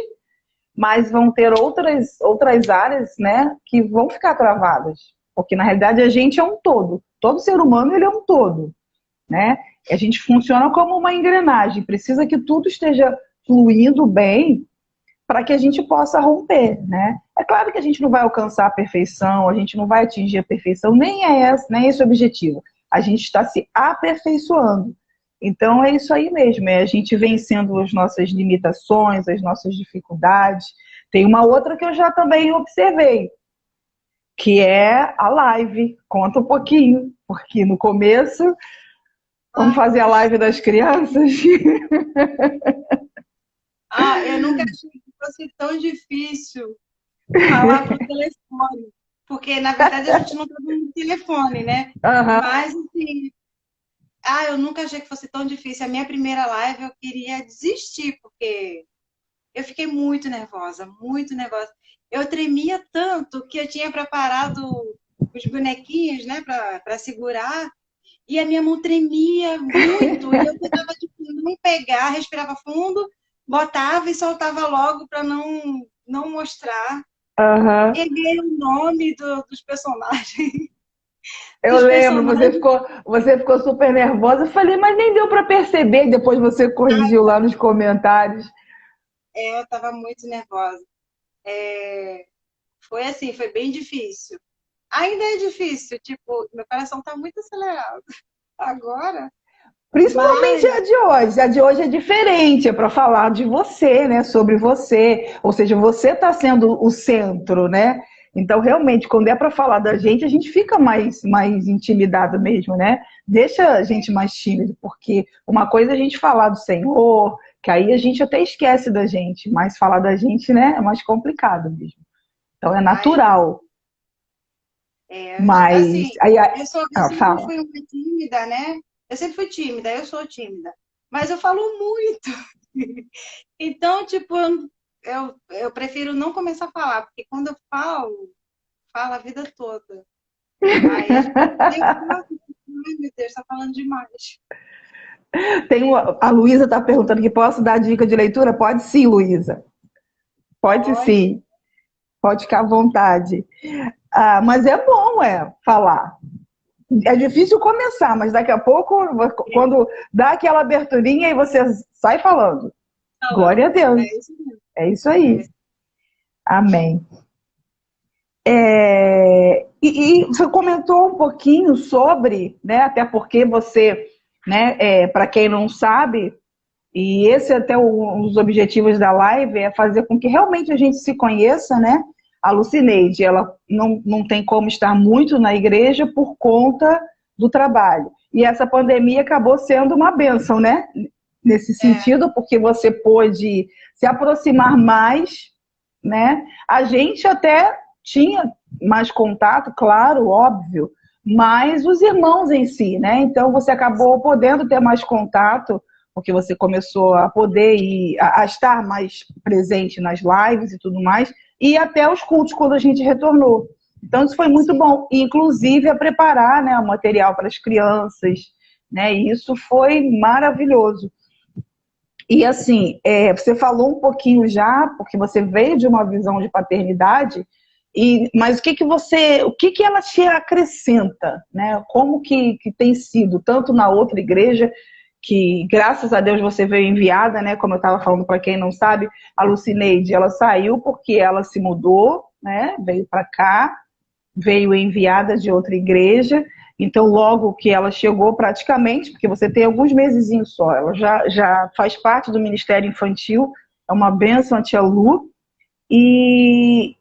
mas vão ter outras áreas, né, que vão ficar travadas, porque na realidade a gente é um todo ser humano ele é um todo, né? A gente funciona como uma engrenagem, precisa que tudo esteja fluindo bem para que a gente possa romper, né? É claro que a gente não vai alcançar a perfeição, a gente não vai atingir a perfeição, nem esse o objetivo. A gente está se aperfeiçoando. Então é isso aí mesmo, é a gente vencendo as nossas limitações, as nossas dificuldades. Tem uma outra que eu já também observei, que é a live. Conta um pouquinho, porque no começo, vamos Ai, fazer a live das crianças? eu nunca achei que fosse tão difícil falar por telefone. Porque, na verdade, a gente não estava no telefone, né? Aham. Mas, assim, eu nunca achei que fosse tão difícil. A minha primeira live eu queria desistir, porque eu fiquei muito nervosa, muito nervosa. Eu tremia tanto que eu tinha preparado os bonequinhos, né, para segurar, e a minha mão tremia muito, e eu tentava tipo, não pegar, respirava fundo, botava e soltava logo para não mostrar. Aham. Errei o nome dos personagens. Eu Dos lembro, personagens. você ficou super nervosa. Eu falei, mas nem deu para perceber. Depois você corrigiu lá nos comentários. Eu estava muito nervosa. Foi assim, foi bem difícil. Ainda é difícil, tipo, meu coração está muito acelerado agora, Principalmente mas a de hoje. A de hoje é diferente, é para falar de você, né? Sobre você. Ou seja, você está sendo o centro, né? Então, realmente, quando é para falar da gente, a gente fica mais intimidado mesmo, né? Deixa a gente mais tímido, porque uma coisa é a gente falar do Senhor, que aí a gente até esquece da gente, mas falar da gente, né, é mais complicado mesmo. Então, é Ah, é. natural. Assim, Mas, aí, eu sempre fala. fui uma tímida, né? Eu sempre fui tímida, eu sou tímida. Mas eu falo muito. Então, tipo, eu prefiro não começar a falar, porque quando eu falo a vida toda. Aí a gente ai meu Deus, tá falando demais. A Luísa está perguntando que posso dar dica de leitura? Pode sim, Luísa. Pode Pode. sim. Pode ficar à vontade. Mas é bom, falar. É difícil começar, mas daqui a pouco, quando dá aquela aberturinha, aí você sai falando. Glória a Falando. Deus. É isso mesmo. É isso É aí. isso. Amém. E você comentou um pouquinho sobre, né? Até porque você, né? Para quem não sabe, e esse é até um dos objetivos da live é fazer com que realmente a gente se conheça, né? A Lucineide, ela não tem como estar muito na igreja por conta do trabalho. E essa pandemia acabou sendo uma bênção, né? Nesse É, sentido, porque você pôde se aproximar mais, né? A gente até tinha mais contato, claro, óbvio, mas os irmãos em si, né? Então você acabou podendo ter mais contato, porque você começou a poder ir, a estar mais presente nas lives e tudo mais, e até os cultos quando a gente retornou. Então isso foi muito sim. bom, inclusive a preparar, né, o material para as crianças, né? E isso foi maravilhoso. E assim, você falou um pouquinho já, porque você veio de uma visão de paternidade, mas o que ela te acrescenta, né? Como que tem sido, tanto na outra igreja, que graças a Deus você veio enviada, né? Como eu estava falando para quem não sabe, a Lucineide, ela saiu porque ela se mudou, né? Veio para cá, veio enviada de outra igreja. Então, logo que ela chegou, praticamente, porque você tem alguns mesezinhos só, ela já faz parte do Ministério Infantil, é uma bênção a tia Lu. E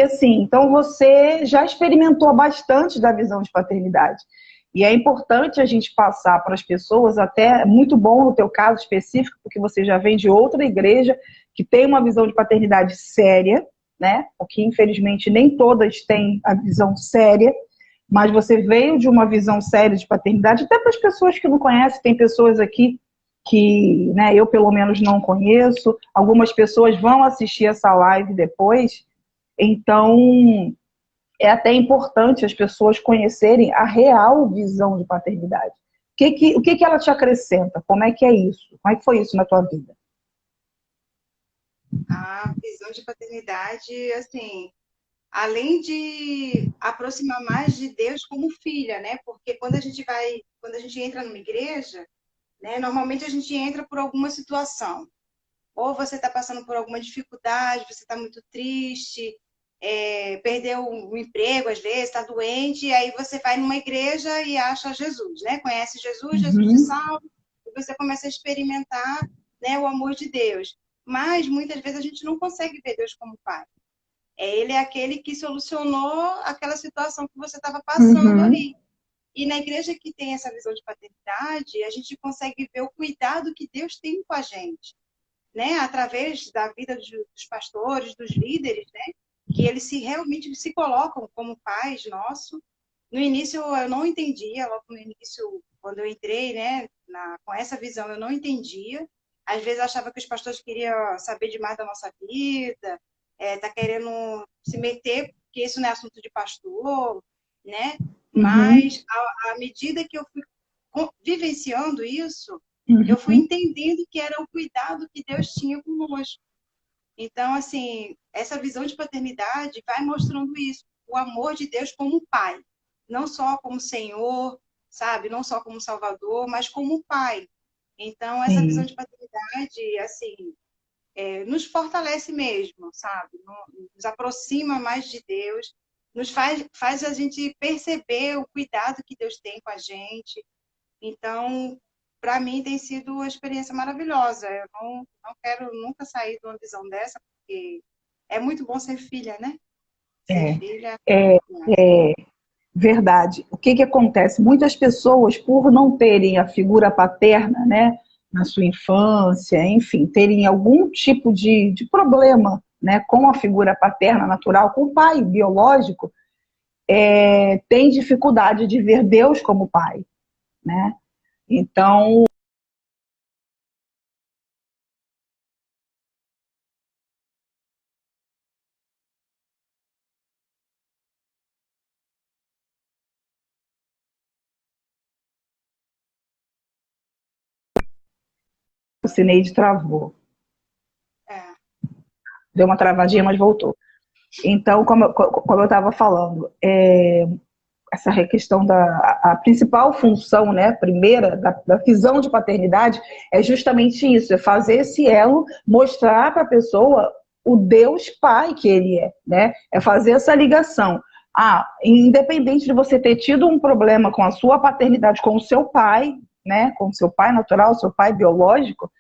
assim, então você já experimentou bastante da visão de paternidade. E é importante a gente passar para as pessoas, até muito bom no teu caso específico, porque você já vem de outra igreja que tem uma visão de paternidade séria, né? Porque infelizmente nem todas têm a visão séria, mas você veio de uma visão séria de paternidade, até para as pessoas que não conhecem, tem pessoas aqui que, né, eu pelo menos não conheço, algumas pessoas vão assistir essa live depois, então é até importante as pessoas conhecerem a real visão de paternidade. O que ela te acrescenta? Como é que é isso? Como é que foi isso na tua vida? A visão de paternidade, assim, além de aproximar mais de Deus como filha, né? Porque quando a gente entra numa igreja, né, normalmente a gente entra por alguma situação. Ou você está passando por alguma dificuldade, você está muito triste, perdeu o emprego às vezes, está doente, e aí você vai numa igreja e acha Jesus, né? Conhece Jesus, Jesus te Uhum, salva, e você começa a experimentar, né, o amor de Deus. Mas muitas vezes a gente não consegue ver Deus como pai. Ele é aquele que solucionou aquela situação que você estava passando uhum, ali. E na igreja que tem essa visão de paternidade, a gente consegue ver o cuidado que Deus tem com a gente, né? Através da vida dos pastores, dos líderes, né? Que eles realmente se colocam como pais nosso. No início eu não entendia, logo no início, quando eu entrei, né, com essa visão, eu não entendia. Às vezes eu achava que os pastores queriam saber demais da nossa vida, tá querendo se meter, porque isso não é assunto de pastor, né? uhum, Mas à medida que eu fui vivenciando isso, eu fui uhum. entendendo que era o cuidado que Deus tinha conosco. Então, assim, essa visão de paternidade vai mostrando isso, o amor de Deus como pai, não só como Senhor, sabe, não só como Salvador, mas como pai. Então, essa visão Sim, de paternidade, assim, nos fortalece mesmo, sabe? Nos aproxima mais de Deus, faz a gente perceber o cuidado que Deus tem com a gente. Então, para mim tem sido uma experiência maravilhosa. Eu não quero nunca sair de uma visão dessa, porque é muito bom ser filha, né? Ser filha É, é é verdade. O que que acontece? Muitas pessoas, por não terem a figura paterna, né, na sua infância, enfim, terem algum tipo de problema, né, com a figura paterna natural, com o pai biológico, tem dificuldade de ver Deus como pai, né? Então, o Cineide travou. é, Deu uma travadinha, mas voltou. Então, como eu estava falando, essa questão a principal função, né, primeira, da visão de paternidade é justamente isso, é fazer esse elo, mostrar para a pessoa o Deus Pai que ele é, né? É fazer essa ligação. Independente de você ter tido um problema com a sua paternidade, com o seu pai, né, com o seu pai natural, seu pai biológico,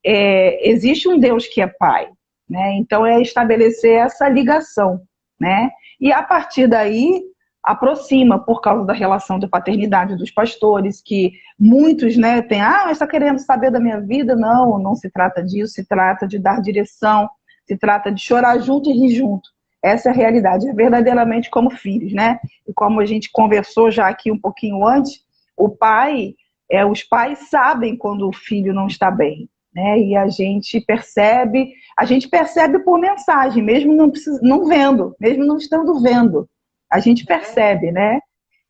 existe um Deus que é pai, né? Então é estabelecer essa ligação, né? E a partir daí aproxima por causa da relação de paternidade dos pastores, que muitos, né, tem, mas está querendo saber da minha vida? Não, não se trata disso, se trata de dar direção, se trata de chorar junto e rir junto. Essa é a realidade, é verdadeiramente como filhos, né? E como a gente conversou já aqui um pouquinho antes, os pais sabem quando o filho não está bem, né? E a gente percebe por mensagem, mesmo não vendo, mesmo não estando vendo, a gente percebe, né?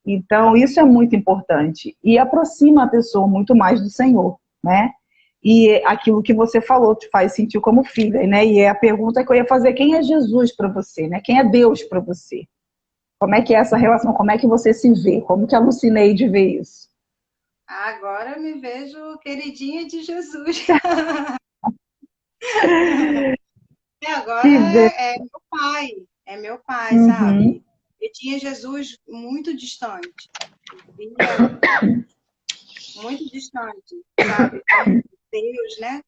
Então, isso é muito importante e aproxima a pessoa muito mais do Senhor, né? E aquilo que você falou te faz sentir como filha, né? E é a pergunta que eu ia fazer: quem é Jesus para você, né? Quem é Deus para você? Como é que é essa relação? Como é que você se vê? Como que a Lucineide vê isso? Agora eu me vejo queridinha de Jesus. E agora Se vê. é meu pai, Uhum. sabe? Eu tinha Jesus muito distante, eu via muito distante, sabe? Como Deus, né?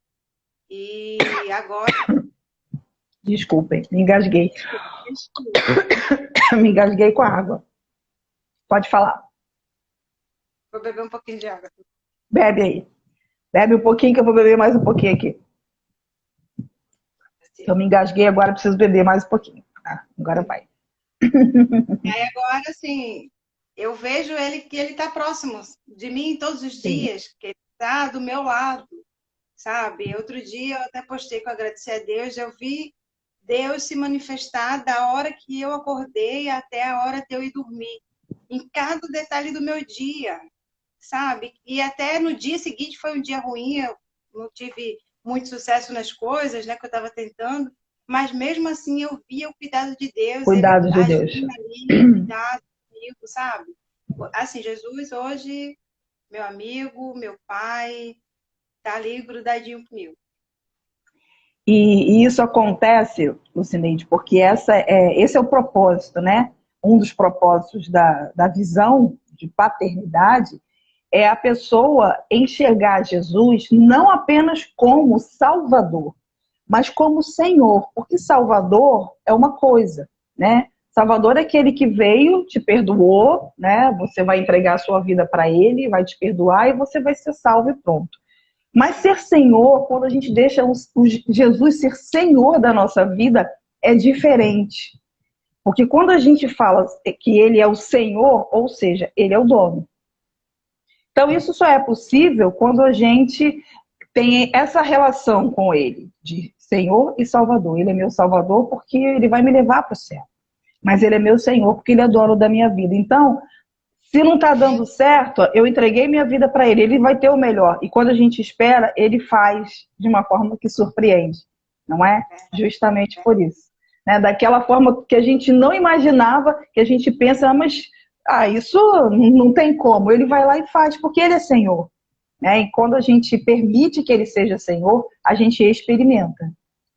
E agora, Desculpem, me engasguei. desculpa, Me engasguei com a água. Pode falar. vou beber um pouquinho de água. Bebe aí. Bebe um pouquinho que eu vou beber mais um pouquinho aqui. Eu me engasguei, agora preciso beber mais um pouquinho. Agora vai. Aí agora, assim, eu vejo ele que ele está próximo de mim todos os Sim. dias, que ele está do meu lado, sabe? Outro dia eu até postei com agradecer a Deus, eu vi Deus se manifestar da hora que eu acordei até a hora de eu ir dormir, em cada detalhe do meu dia, sabe? E até no dia seguinte foi um dia ruim, eu não tive muito sucesso nas coisas, né, que eu estava tentando, mas mesmo assim eu via o cuidado de Deus, ele Cuidado de Deus. agindo ali, cuidado comigo, sabe? Assim, Jesus hoje, meu amigo, meu pai, tá ali grudadinho comigo. E isso acontece, Lucineide, porque esse é o propósito, né? Um dos propósitos da visão de paternidade é a pessoa enxergar Jesus não apenas como Salvador, mas como Senhor, porque Salvador é uma coisa, né? Salvador é aquele que veio, te perdoou, né? Você vai entregar a sua vida para ele, vai te perdoar e você vai ser salvo e pronto. Mas ser Senhor, quando a gente deixa Jesus ser Senhor da nossa vida, é diferente. Porque quando a gente fala que ele é o Senhor, ou seja, ele é o dono. Então isso só é possível quando a gente tem essa relação com ele, de Senhor e Salvador. Ele é meu Salvador porque ele vai me levar para o céu. Mas ele é meu Senhor porque ele é dono da minha vida. Então, se não está dando certo, eu entreguei minha vida para ele, ele vai ter o melhor. E quando a gente espera, ele faz de uma forma que surpreende, não é? Justamente por isso. Né? Daquela forma que a gente não imaginava, que a gente pensa, mas isso não tem como. Ele vai lá e faz, porque ele é Senhor. Né? E quando a gente permite que ele seja Senhor, a gente experimenta.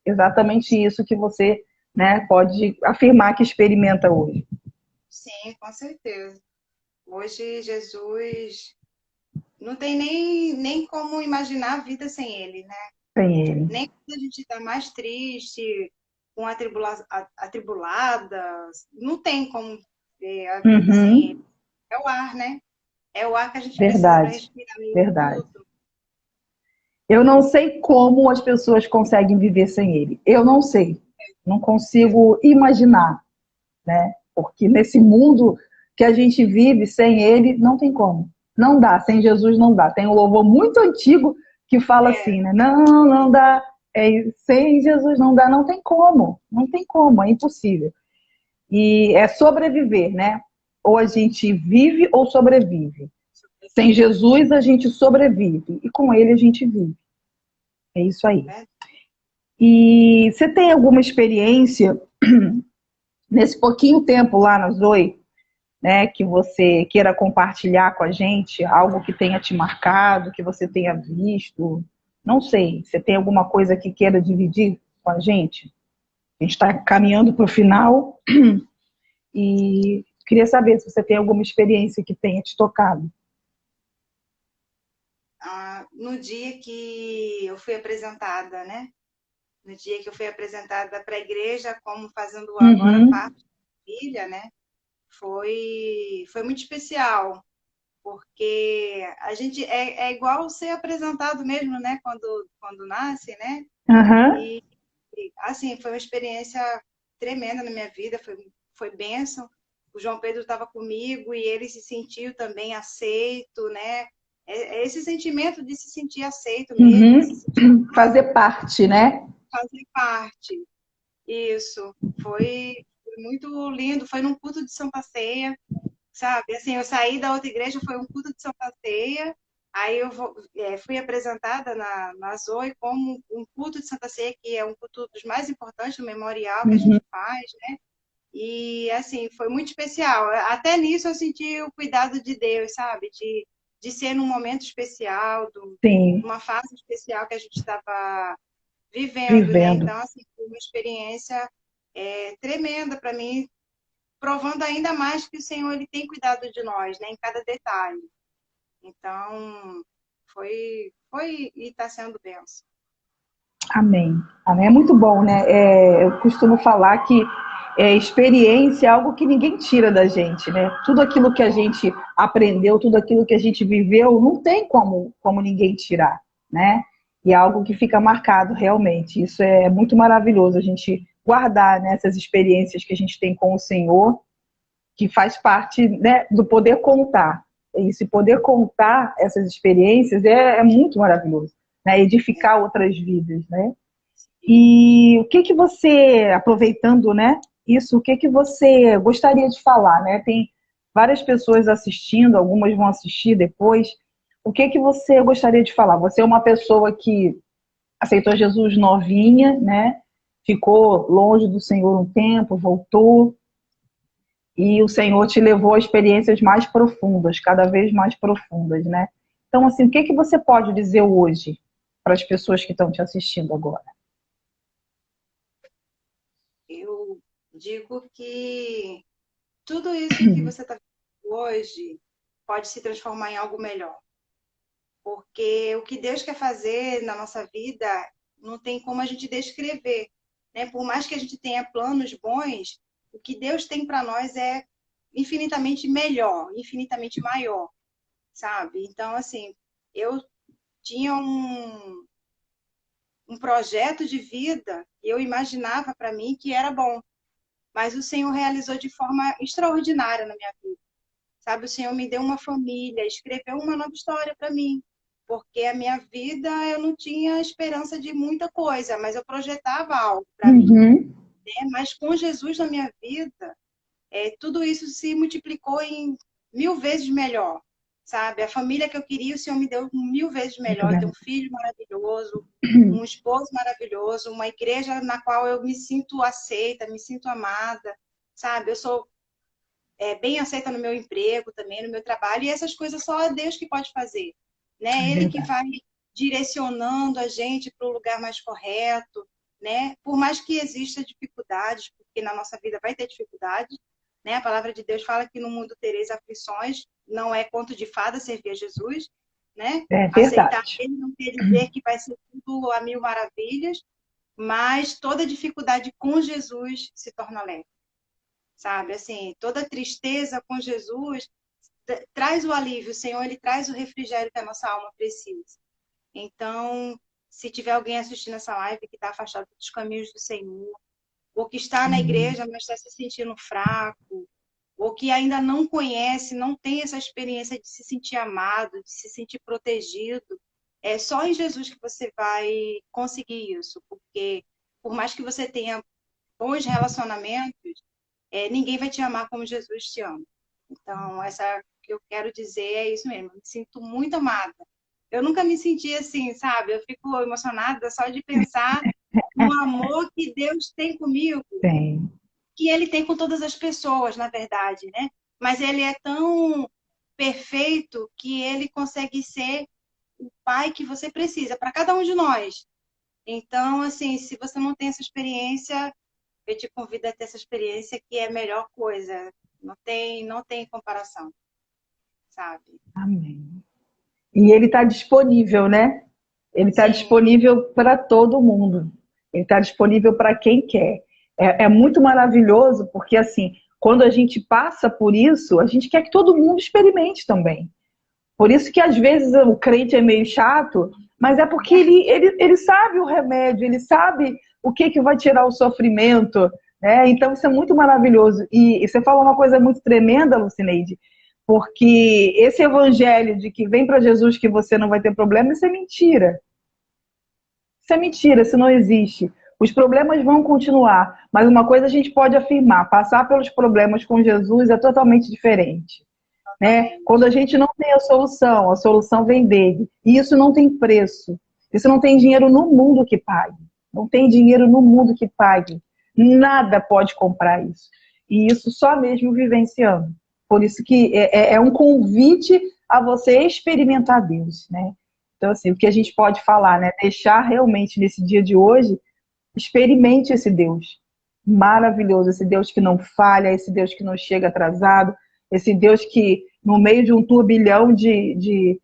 Exatamente isso que você, né, pode afirmar que experimenta hoje. Sim, com certeza. Hoje Jesus não tem nem como imaginar a vida sem ele, né? Sem ele. Nem quando a gente está mais triste, com atribuladas, não tem como ver a vida sem ele. É o ar, né? É o ar que a gente precisa para Verdade, respirar e verdade. tudo. Eu não sei como as pessoas conseguem viver sem ele. Eu não sei. Não consigo imaginar, né? Porque nesse mundo que a gente vive sem ele, não tem como. Não dá, sem Jesus não dá. Tem um louvor muito antigo que fala assim, né? Não, não dá. Sem Jesus não dá, não tem como. Não tem como, é impossível. E é sobreviver, né? Ou a gente vive ou sobrevive. Sem Jesus a gente sobrevive e com ele a gente vive. É isso aí. E você tem alguma experiência nesse pouquinho tempo lá na Zoe, né, que você queira compartilhar com a gente, algo que tenha te marcado, que você tenha visto? Não sei, você tem alguma coisa que queira dividir com a gente? A gente está caminhando para o final e queria saber se você tem alguma experiência que tenha te tocado. No dia que eu fui apresentada, né? No dia que eu fui apresentada para a igreja como fazendo agora parte da família, né? Foi muito especial, porque a gente é igual ser apresentado mesmo, né? Quando nasce, né? Uhum. E assim, foi uma experiência tremenda na minha vida, foi bênção. O João Pedro estava comigo e ele se sentiu também aceito, né? É esse sentimento de se sentir aceito mesmo, de se sentir Fazer parte, né? fazer parte. Isso, foi muito lindo. Foi num culto de Santa Ceia, sabe? Assim, eu saí da outra igreja, foi um culto de Santa Ceia. Aí fui apresentada na Zoe como um culto de Santa Ceia, que é um culto dos mais importantes do memorial que a gente faz, né? E, assim, foi muito especial. Até nisso eu senti o cuidado de Deus, sabe? De ser num momento especial, Sim, numa fase especial que a gente estava vivendo, né? vivendo. Então, assim, foi uma experiência tremenda para mim, provando ainda mais que o Senhor ele tem cuidado de nós, né? Em cada detalhe. Então, foi e está sendo bênção. Amém. Amém. É muito bom, né? Eu costumo falar que experiência é algo que ninguém tira da gente, né? Tudo aquilo que a gente aprendeu, tudo aquilo que a gente viveu, não tem como ninguém tirar, né? E é algo que fica marcado realmente. Isso é muito maravilhoso, a gente guardar, né, essas experiências que a gente tem com o Senhor, que faz parte, né, do poder contar. E se poder contar essas experiências é muito maravilhoso, né? Edificar outras vidas, né? E o que que você, aproveitando, né, isso, o que que você gostaria de falar, né? Tem várias pessoas assistindo, algumas vão assistir depois. O que que você gostaria de falar? Você é uma pessoa que aceitou Jesus novinha, né? Ficou longe do Senhor um tempo, voltou, e o Senhor te levou a experiências mais profundas, cada vez mais profundas, né? Então, assim, o que que você pode dizer hoje para as pessoas que estão te assistindo agora? Eu digo que tudo isso que você está vivendo hoje pode se transformar em algo melhor. Porque o que Deus quer fazer na nossa vida não tem como a gente descrever, né? Por mais que a gente tenha planos bons, o que Deus tem para nós é infinitamente melhor, infinitamente maior, sabe? Então, assim, eu tinha um projeto de vida que eu imaginava para mim que era bom, mas o Senhor realizou de forma extraordinária na minha vida. Sabe, o Senhor me deu uma família, escreveu uma nova história para mim, porque a minha vida eu não tinha esperança de muita coisa, mas eu projetava algo para mim, né? Mas com Jesus na minha vida, tudo isso se multiplicou em 1000 vezes melhor, sabe? A família que eu queria, o Senhor me deu 1000 vezes Muito melhor. Eu bem. tenho um filho maravilhoso, um esposo maravilhoso, uma igreja na qual eu me sinto aceita, me sinto amada, sabe? Eu sou bem aceita no meu emprego também, no meu trabalho, e essas coisas só é Deus que pode fazer, É né? Ele que verdade. vai direcionando a gente para o lugar mais correto, né? Por mais que exista dificuldades, porque na nossa vida vai ter dificuldades, né? A palavra de Deus fala que no mundo tereis aflições, não é conto de fada servir a Jesus, né? É Aceitar verdade. ele não quer dizer que vai ser tudo a mil maravilhas, mas toda dificuldade com Jesus se torna leve, sabe? Assim, toda tristeza com Jesus traz o alívio, o Senhor, ele traz o refrigério que a nossa alma precisa. Então, se tiver alguém assistindo essa live que está afastado dos caminhos do Senhor, ou que está na igreja, mas está se sentindo fraco, ou que ainda não conhece, não tem essa experiência de se sentir amado, de se sentir protegido, é só em Jesus que você vai conseguir isso, porque por mais que você tenha bons relacionamentos, ninguém vai te amar como Jesus te ama. Então, essa que eu quero dizer é isso mesmo, eu me sinto muito amada. Eu nunca me senti assim, sabe? Eu fico emocionada só de pensar no amor que Deus tem comigo, Tem. que Ele tem com todas as pessoas, na verdade, né? Mas Ele é tão perfeito que Ele consegue ser o pai que você precisa para cada um de nós. Então, assim, se você não tem essa experiência, eu te convido a ter essa experiência, que é a melhor coisa. Não tem comparação, sabe? Amém. E ele está disponível, né? Ele está Sim, disponível para todo mundo. Ele está disponível para quem quer. É muito maravilhoso, porque assim, quando a gente passa por isso, a gente quer que todo mundo experimente também. Por isso que às vezes o crente é meio chato, mas é porque ele sabe o remédio, ele sabe o que vai tirar o sofrimento, né? Então isso é muito maravilhoso. E você falou uma coisa muito tremenda, Lucineide, porque esse evangelho de que vem para Jesus que você não vai ter problema, isso é mentira. Isso é mentira, isso não existe. Os problemas vão continuar, mas uma coisa a gente pode afirmar: passar pelos problemas com Jesus é totalmente diferente, né? Quando a exatamente. gente não tem a solução vem dele. E isso não tem preço. Isso não tem dinheiro no mundo que pague. Não tem dinheiro no mundo que pague. Nada pode comprar isso. E isso só mesmo vivenciando. Por isso que é um convite a você experimentar Deus, né? Então, assim, o que a gente pode falar, né? Deixar realmente nesse dia de hoje, experimente esse Deus maravilhoso, esse Deus que não falha, esse Deus que não chega atrasado, esse Deus que, no meio de um turbilhão de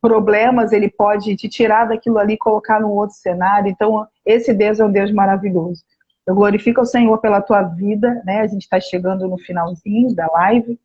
problemas, ele pode te tirar daquilo ali e colocar num outro cenário. Então, esse Deus é um Deus maravilhoso. Eu glorifico o Senhor pela tua vida, né? A gente está chegando no finalzinho da live.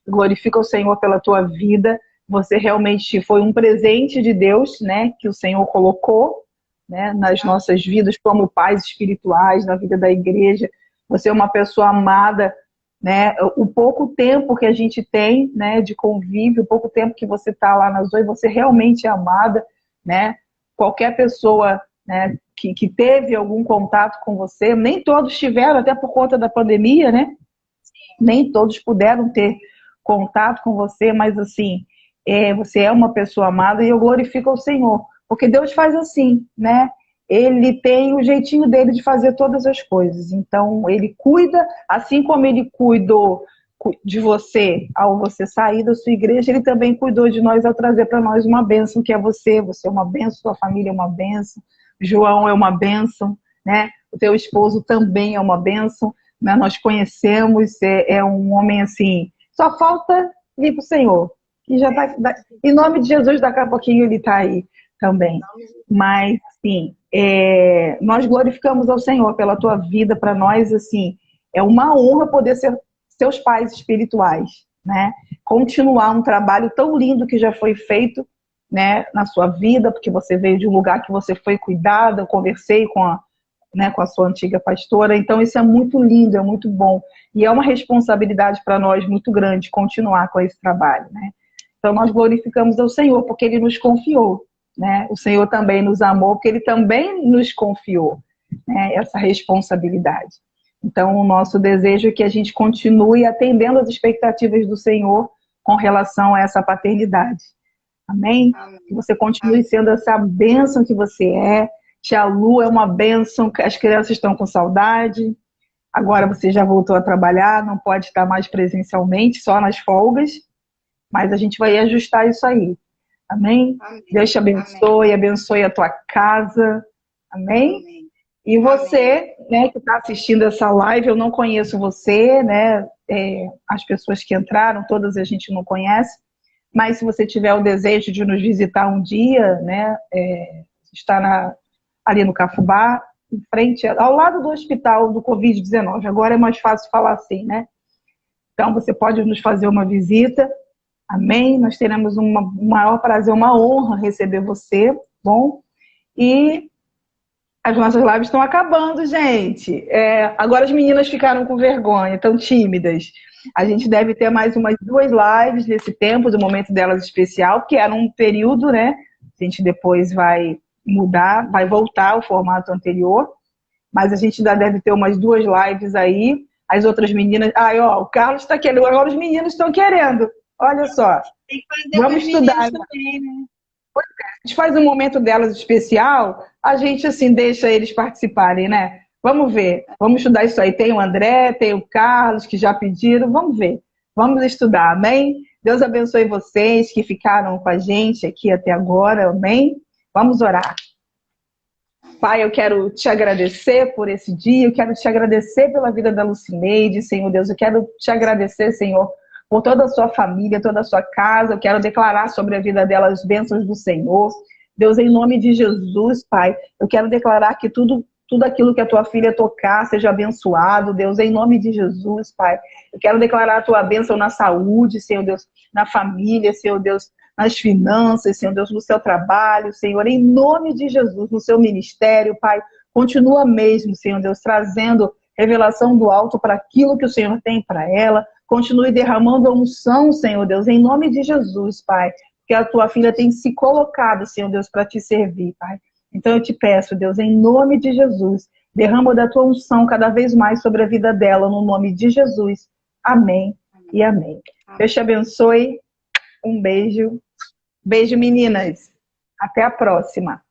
Eu glorifico o Senhor pela tua vida. Você realmente foi um presente de Deus, né? Que o Senhor colocou, né, nas nossas vidas como pais espirituais, na vida da igreja. Você é uma pessoa amada, né? O pouco tempo que a gente tem, né, de convívio, o pouco tempo que você está lá na Zoe, você realmente é amada, né? Qualquer pessoa, né, que teve algum contato com você, nem todos tiveram, até por conta da pandemia, né? Nem todos puderam ter contato com você, mas assim, você é uma pessoa amada e eu glorifico ao Senhor. Porque Deus faz assim, né? Ele tem o jeitinho dele de fazer todas as coisas. Então, ele cuida, assim como ele cuidou de você ao você sair da sua igreja, ele também cuidou de nós ao trazer para nós uma bênção que é você. Você é uma bênção, sua família é uma bênção, João é uma bênção, né? O teu esposo também é uma bênção, né? Nós conhecemos, é um homem assim, só falta vir para o Senhor. E já tá, em nome de Jesus, daqui a pouquinho ele está aí também. Mas, assim, nós glorificamos ao Senhor pela tua vida. Para nós, assim, é uma honra poder ser seus pais espirituais, né? Continuar um trabalho tão lindo que já foi feito, né, na sua vida, porque você veio de um lugar que você foi cuidada. Eu conversei com a sua antiga pastora, então isso é muito lindo, é muito bom. E é uma responsabilidade para nós muito grande continuar com esse trabalho, né? Então nós glorificamos ao Senhor, porque Ele nos confiou, né? O Senhor também nos amou, porque Ele também nos confiou, né, essa responsabilidade. Então o nosso desejo é que a gente continue atendendo às expectativas do Senhor com relação a essa paternidade. Amém? Que Amém. você continue Amém. sendo essa bênção que você é. Tia Lu é uma bênção, as crianças estão com saudade. Agora você já voltou a trabalhar, não pode estar mais presencialmente, só nas folgas, mas a gente vai ajustar isso aí. Amém? Amém. Deus te Amém. abençoe, abençoe a tua casa. Amém? Amém. E Amém. você, né, que está assistindo essa live, eu não conheço você, né? As pessoas que entraram, todas a gente não conhece, mas se você tiver o desejo de nos visitar um dia, né, está ali no Cafubá, em frente, ao lado do hospital do Covid-19. Agora é mais fácil falar assim, né? Então, você pode nos fazer uma visita, amém? Nós teremos um maior prazer, uma honra receber você, bom? E as nossas lives estão acabando, gente. Agora as meninas ficaram com vergonha, estão tímidas. A gente deve ter mais umas 2 lives nesse tempo, do momento delas especial, que era um período, né? A gente depois vai mudar, vai voltar ao formato anterior, mas a gente ainda deve ter umas 2 lives aí. As outras meninas... o Carlos está querendo, agora os meninos estão querendo. Olha só. Tem que fazer Vamos estudar também, né? A gente faz um momento delas especial, a gente assim deixa eles participarem, né? Vamos ver, vamos estudar isso aí. Tem o André, tem o Carlos, que já pediram, vamos ver. Vamos estudar, amém? Deus abençoe vocês que ficaram com a gente aqui até agora, amém? Vamos orar. Pai, eu quero te agradecer por esse dia, eu quero te agradecer pela vida da Lucineide, Senhor Deus, eu quero te agradecer, Senhor, por toda a sua família, toda a sua casa, eu quero declarar sobre a vida dela as bênçãos do Senhor. Deus, em nome de Jesus, Pai, eu quero declarar que tudo aquilo que a tua filha tocar seja abençoado, Deus, em nome de Jesus, Pai. Eu quero declarar a tua bênção na saúde, Senhor Deus, na família, Senhor Deus, nas finanças, Senhor Deus, no seu trabalho, Senhor, em nome de Jesus, no seu ministério, Pai. Continua mesmo, Senhor Deus, trazendo revelação do alto para aquilo que o Senhor tem para ela. Continue derramando a unção, Senhor Deus, em nome de Jesus, Pai. Porque a tua filha tem se colocado, Senhor Deus, para te servir, Pai. Então eu te peço, Deus, em nome de Jesus, derrama da tua unção cada vez mais sobre a vida dela, no nome de Jesus. Amém e amém. Deus te abençoe. Um beijo. Beijo, meninas. Até a próxima.